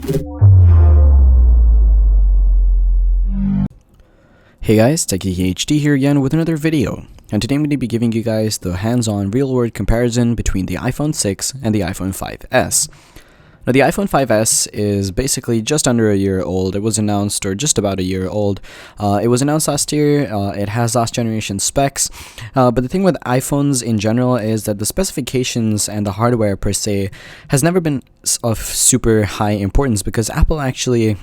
Hey guys, TechieHD here again with another video, and today I'm going to be giving you guys the hands-on real-world comparison between the iPhone 6 and the iPhone 5S. Now the iPhone 5S is basically just under a year old. It was announced, or just about a year old. It was announced last year. It has last generation specs, but the thing with iPhones in general is that the specifications and the hardware per se has never been of super high importance, because Apple actually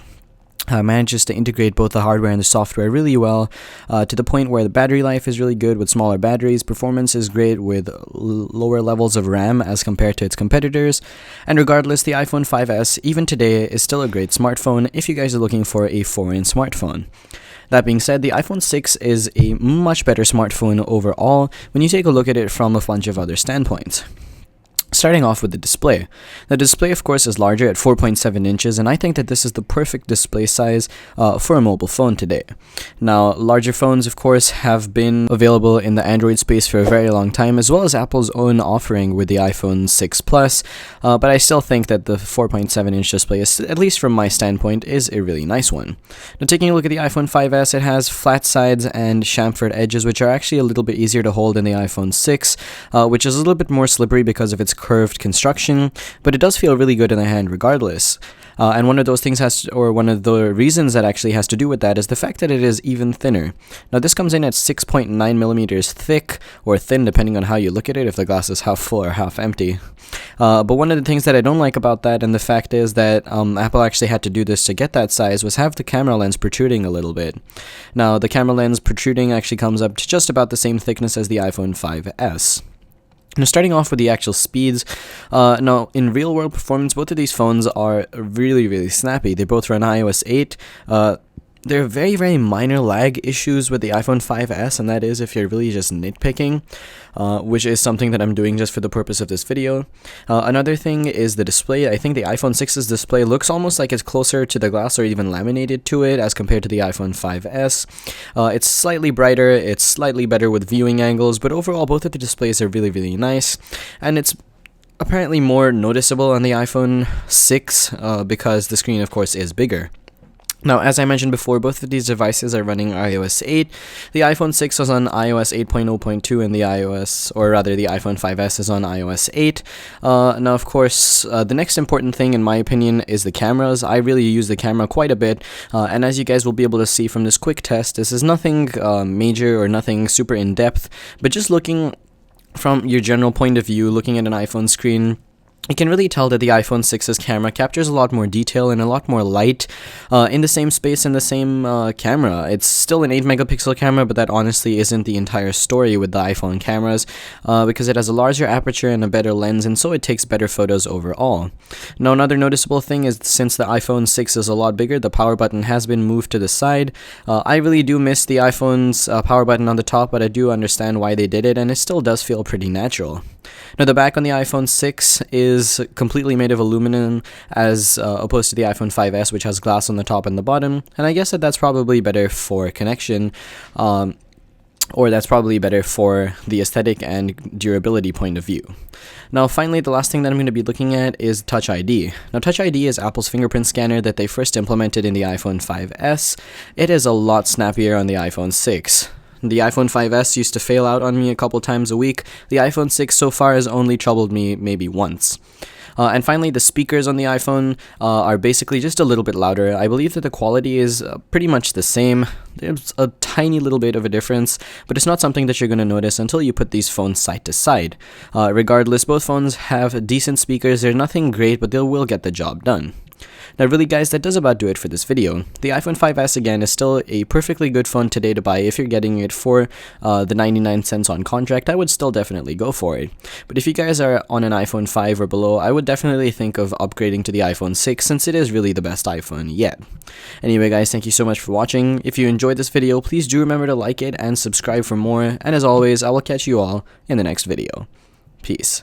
manages to integrate both the hardware and the software really well, to the point where the battery life is really good with smaller batteries, performance is great with lower levels of RAM as compared to its competitors, and regardless, the iPhone 5S, even today, is still a great smartphone if you guys are looking for a foreign smartphone. That being said, the iPhone 6 is a much better smartphone overall when you take a look at it from a bunch of other standpoints. Starting off with the display. The display, of course, is larger at 4.7 inches, and I think that this is the perfect display size for a mobile phone today. Now, larger phones, of course, have been available in the Android space for a very long time, as well as Apple's own offering with the iPhone 6 Plus, but I still think that the 4.7-inch display, is, at least from my standpoint, is a really nice one. Now, taking a look at the iPhone 5S, it has flat sides and chamfered edges, which are actually a little bit easier to hold than the iPhone 6, which is a little bit more slippery because of its curved construction, but it does feel really good in the hand regardless. And one of those things one of the reasons that actually has to do with that is the fact that it is even thinner. Now this comes in at 6.9 millimeters thick, or thin depending on how you look at it, if the glass is half full or half empty. But one of the things that I don't like about that, and the fact is that Apple actually had to do this to get that size, was have the camera lens protruding a little bit. Now the camera lens protruding actually comes up to just about the same thickness as the iPhone 5S. Now, starting off with the actual speeds, now in real-world performance, both of these phones are really, really snappy. They both run iOS 8. There are very, very minor lag issues with the iPhone 5S, and that is if you're really just nitpicking, which is something that I'm doing just for the purpose of this video. Another thing is the display. I think the iPhone 6's display looks almost like it's closer to the glass or even laminated to it as compared to the iPhone 5S. It's slightly brighter, it's slightly better with viewing angles, but overall both of the displays are really, really nice, and it's apparently more noticeable on the iPhone 6 because the screen, of course, is bigger. Now, as I mentioned before, both of these devices are running iOS 8. The iPhone 6 is on iOS 8.0.2 and the iPhone 5S is on iOS 8. Now, of course, the next important thing, in my opinion, is the cameras. I really use the camera quite a bit, and as you guys will be able to see from this quick test, this is nothing major or nothing super in-depth, but just looking from your general point of view, looking at an iPhone screen, you can really tell that the iPhone 6's camera captures a lot more detail and a lot more light in the same space in the same camera. It's still an 8-megapixel camera, but that honestly isn't the entire story with the iPhone cameras, because it has a larger aperture and a better lens, and so it takes better photos overall. Now, another noticeable thing is, since the iPhone 6 is a lot bigger, the power button has been moved to the side. I really do miss the iPhone's power button on the top, but I do understand why they did it, and it still does feel pretty natural. Now, the back on the iPhone 6 is completely made of aluminum, as opposed to the iPhone 5S, which has glass on the top and the bottom, and I guess that's probably better for connection, or that's probably better for the aesthetic and durability point of view. Now, finally, the last thing that I'm going to be looking at is Touch ID. Now, Touch ID is Apple's fingerprint scanner that they first implemented in the iPhone 5S. It is a lot snappier on the iPhone 6. The iPhone 5S used to fail out on me a couple times a week. The iPhone 6 so far has only troubled me maybe once. And finally, the speakers on the iPhone are basically just a little bit louder. I believe that the quality is pretty much the same. There's a tiny little bit of a difference, but it's not something that you're going to notice until you put these phones side to side. Regardless, both phones have decent speakers. They're nothing great, but they will get the job done. Now really guys, that does about do it for this video. The iPhone 5S again is still a perfectly good phone today to buy. If you're getting it for the 99 cents on contract, I would still definitely go for it. But if you guys are on an iPhone 5 or below, I would definitely think of upgrading to the iPhone 6 since it is really the best iPhone yet. Anyway guys, thank you so much for watching. If you enjoyed this video, please do remember to like it and subscribe for more. And as always, I will catch you all in the next video. Peace.